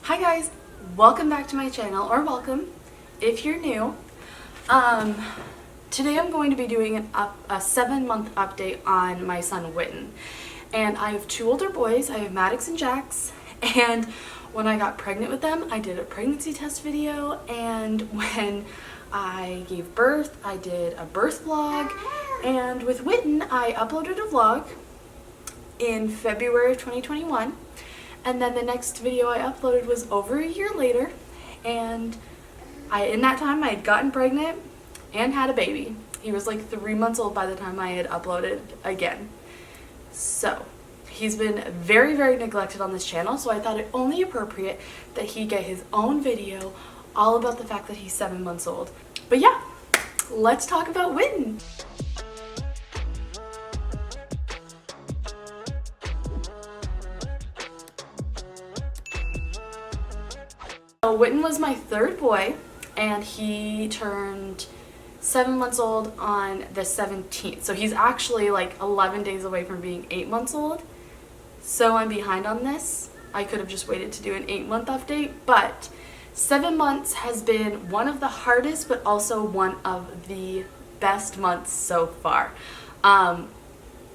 Hi guys, welcome back to my channel, or welcome if you're new. Today I'm going to be doing a 7-month update on my son Witten. And I have 2 older boys, I have Maddox and Jax, and when I got pregnant with them, I did a pregnancy test video, and when I gave birth, I did a birth vlog, and with Witten, I uploaded a vlog in February of 2021. And then the next video I uploaded was over a year later, and in that time I had gotten pregnant and had a baby. He was like 3 months old by the time I had uploaded again. So he's been very, very neglected on this channel, so I thought it only appropriate that he get his own video all about the fact that he's 7 months old. But yeah, let's talk about Witten. So Witten was my 3rd boy, and he turned 7 months old on the 17th. So he's actually like 11 days away from being 8 months old. So I'm behind on this. I could have just waited to do an 8-month update, but 7 months has been one of the hardest, but also one of the best months so far. I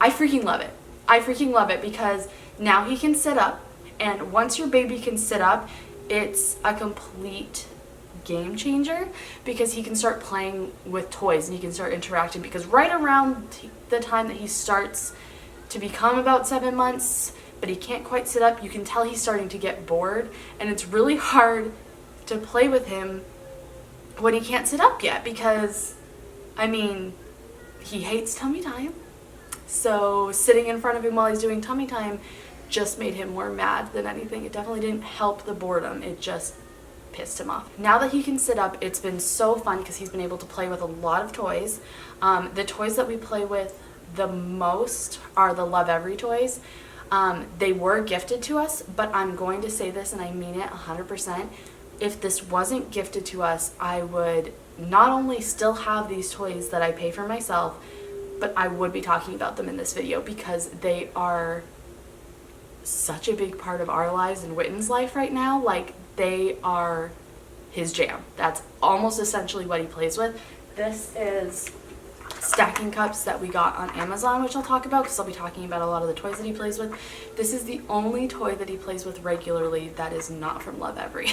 freaking love it. I freaking love it because now he can sit up, and once your baby can sit up, it's a complete game changer because he can start playing with toys and he can start interacting, because right around the time that he starts to become about 7 months, but he can't quite sit up, you can tell he's starting to get bored, and it's really hard to play with him when he can't sit up yet because, I mean, he hates tummy time. So sitting in front of him while he's doing tummy time just made him more mad than anything. It definitely didn't help the boredom. It just pissed him off. Now that he can sit up, it's been so fun because he's been able to play with a lot of toys. The toys that we play with the most are the Love Every toys. They were gifted to us, but I'm going to say this, and I mean it 100%. If this wasn't gifted to us, I would not only still have these toys that I pay for myself, but I would be talking about them in this video because they are such a big part of our lives and Witten's life right now. Like, they are his jam. That's almost essentially what he plays with. This is stacking cups that we got on Amazon, which I'll talk about because I'll be talking about a lot of the toys that he plays with. This is the only toy that he plays with regularly that is not from Love Every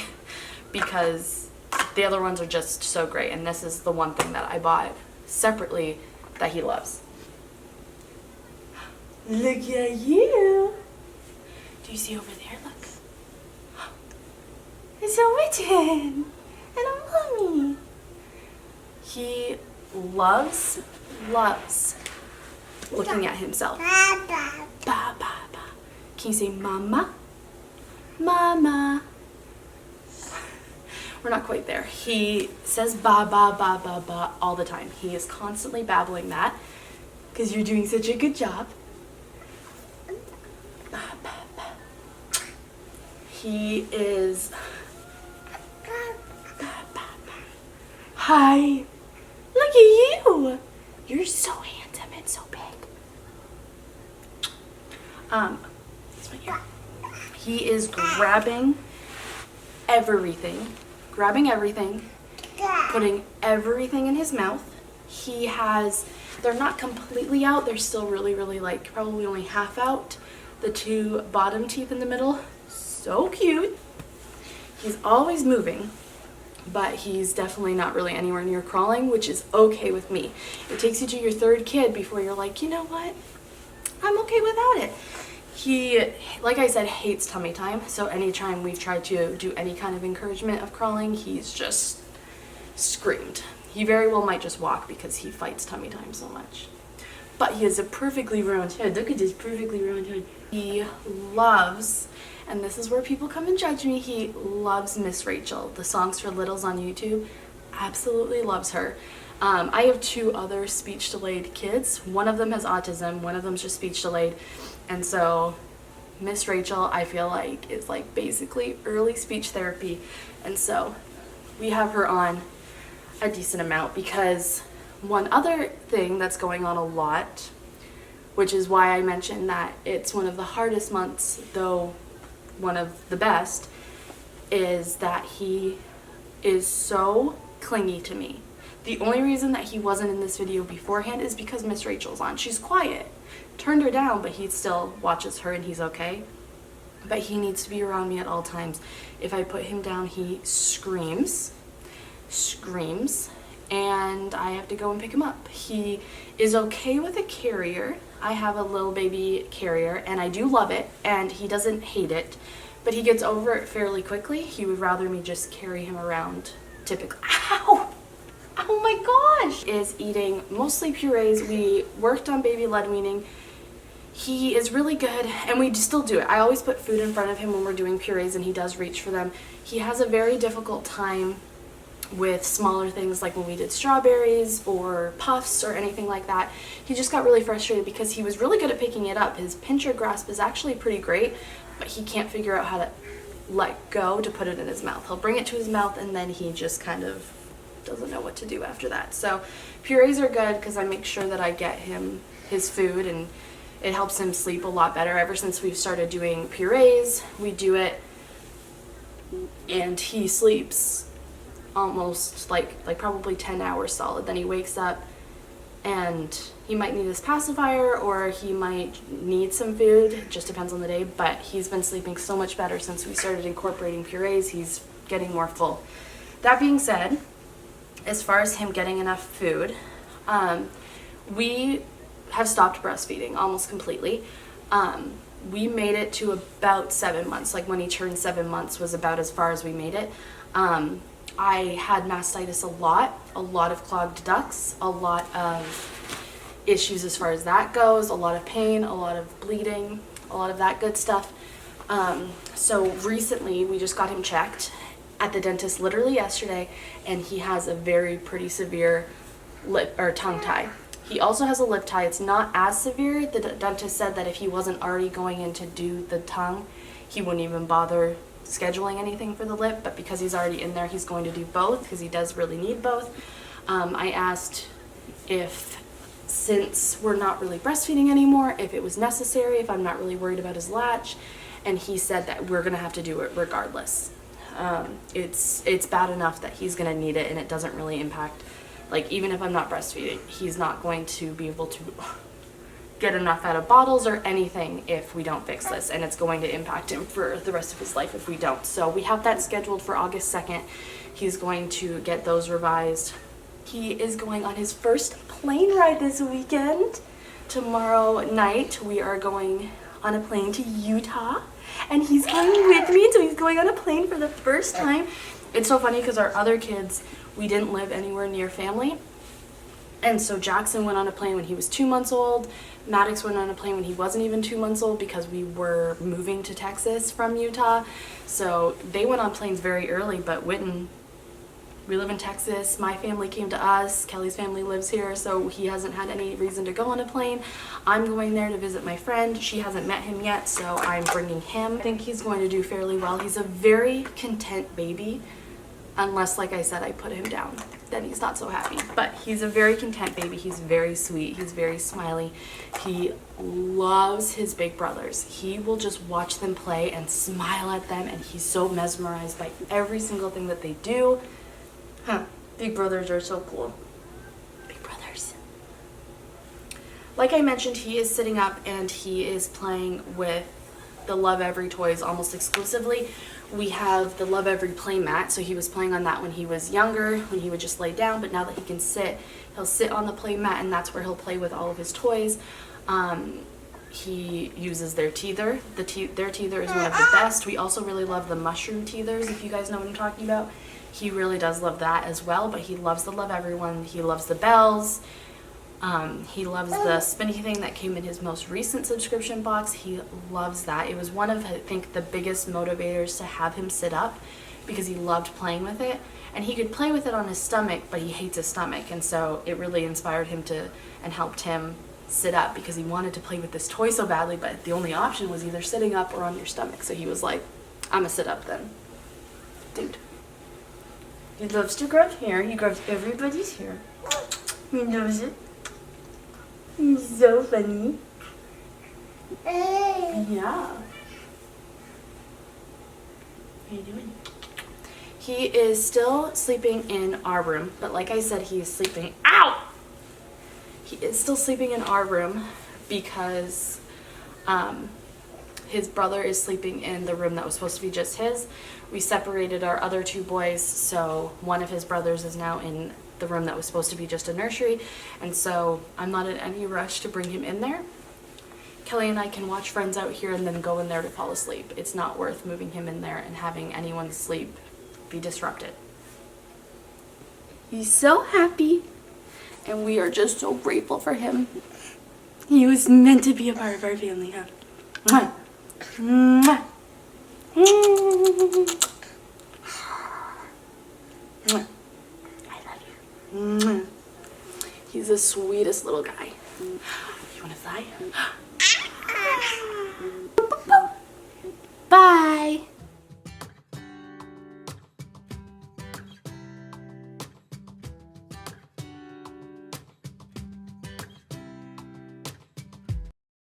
because the other ones are just so great, and this is the one thing that I bought separately that he loves. Look at you! Do you see over there? Look. It's a Witten and a mommy. He loves looking at himself. Ba, ba, ba. Can you say mama? Mama. We're not quite there. He says ba, ba, ba, ba, ba all the time. He is constantly babbling that because you're doing such a good job. He is... Hi! Look at you! You're so handsome and so big. This one here. He is grabbing everything, putting everything in his mouth. He has... They're not completely out. They're still really, really, like, probably only half out. The 2 bottom teeth in the middle. So cute. He's always moving, but he's definitely not really anywhere near crawling, which is okay with me. It takes you to your 3rd kid before you're like, you know what? I'm okay without it. He, like I said, hates tummy time, so anytime we've tried to do any kind of encouragement of crawling, he's just screamed. He very well might just walk because he fights tummy time so much. But he has a perfectly round head. Look at this perfectly round head. He loves, and this is where people come and judge me, he loves Miss Rachel. The Songs for Littles on YouTube. Absolutely loves her. I have 2 other speech delayed kids. One of them has autism, one of them's just speech delayed. And so Miss Rachel, I feel like, is like basically early speech therapy. And so we have her on a decent amount because one other thing that's going on a lot, which is why I mentioned that it's one of the hardest months, though one of the best, is that he is so clingy to me. The only reason that he wasn't in this video beforehand is because Miss Rachel's on. She's quiet. Turned her down, but he still watches her and he's okay. But he needs to be around me at all times. If I put him down, he screams, and I have to go and pick him up. He is okay with a carrier. I have a little baby carrier, and I do love it, and he doesn't hate it, but he gets over it fairly quickly. He would rather me just carry him around typically. Ow! Oh my gosh! Is eating mostly purees. We worked on baby led weaning. He is really good, and we still do it. I always put food in front of him when we're doing purees, and he does reach for them. He has a very difficult time with smaller things, like when we did strawberries or puffs or anything like that. He just got really frustrated because he was really good at picking it up. His pincher grasp is actually pretty great, but he can't figure out how to let go to put it in his mouth. He'll bring it to his mouth, and then he just kind of doesn't know what to do after that. So purees are good because I make sure that I get him his food, and it helps him sleep a lot better. Ever since we've started doing purees, we do it, and he sleeps almost like probably 10 hours solid. Then he wakes up, and he might need his pacifier, or he might need some food. It just depends on the day, but he's been sleeping so much better since we started incorporating purees. He's getting more full. That being said, as far as him getting enough food, we have stopped breastfeeding almost completely. We made it to about 7 months. Like when he turned 7 months was about as far as we made it. I had mastitis a lot of clogged ducts, a lot of issues as far as that goes, a lot of pain, a lot of bleeding, a lot of that good stuff. So recently we just got him checked at the dentist literally yesterday, and he has a very pretty severe lip or tongue tie. He also has a lip tie. It's not as severe. The dentist said that if he wasn't already going in to do the tongue, he wouldn't even bother scheduling anything for the lip, but because he's already in there, he's going to do both because he does really need both. I asked if, since we're not really breastfeeding anymore, if it was necessary, if I'm not really worried about his latch, and he said that we're gonna have to do it regardless. It's bad enough that he's gonna need it, and it doesn't really impact, like, even if I'm not breastfeeding, he's not going to be able to get enough out of bottles or anything if we don't fix this, and it's going to impact him for the rest of his life if we don't. So we have that scheduled for August 2nd. He's going to get those revised. He is going on his first plane ride this weekend. Tomorrow night we are going on a plane to Utah, and he's going with me, so he's going on a plane for the first time. It's so funny because our other kids, we didn't live anywhere near family, and so Jackson went on a plane when he was 2 months old. Maddox went on a plane when he wasn't even 2 months old because we were moving to Texas from Utah. So they went on planes very early, but Witten, we live in Texas. My family came to us. Kelly's family lives here, so he hasn't had any reason to go on a plane. I'm going there to visit my friend. She hasn't met him yet, so I'm bringing him. I think he's going to do fairly well. He's a very content baby, unless, like I said, I put him down. Then he's not so happy. But he's a very content baby. He's very sweet. He's very smiley. He loves his big brothers. He will just watch them play and smile at them, and he's so mesmerized by every single thing that they do. Big brothers are so cool. Big brothers. Like I mentioned, he is sitting up and he is playing with the Love Every toys almost exclusively. We have the Love Every play mat, so he was playing on that when he was younger, when he would just lay down, but now that he can sit, he'll sit on the play mat, and that's where he'll play with all of his toys. He uses their teether. Their teether is one of the best. We also really love the mushroom teethers, if you guys know what I'm talking about. He really does love that as well, but he loves the Love Every one. He loves the bells. He loves the spinny thing that came in his most recent subscription box. He loves that. It was one of, I think, the biggest motivators to have him sit up, because he loved playing with it. And he could play with it on his stomach, but he hates his stomach. And so it really inspired him to, and helped him sit up, because he wanted to play with this toy so badly, but the only option was either sitting up or on your stomach. So he was like, I'm gonna sit up then. Dude. He loves to grab hair. He grabs everybody's hair. He loves it. He's so funny. Yeah. How you doing? He is still sleeping in our room, but like I said, he is sleeping. Ow! He is still sleeping in our room because his brother is sleeping in the room that was supposed to be just his. We separated our other two boys, so one of his brothers is now in the room that was supposed to be just a nursery, and so I'm not in any rush to bring him in there. Kelly and I can watch Friends out here and then go in there to fall asleep. It's not worth moving him in there and having anyone's sleep be disrupted. He's so happy, and we are just so grateful for him. He was meant to be a part of our family, huh? Mwah. Mwah. Mwah. I love you. Mwah. He's the sweetest little guy. You want to fly?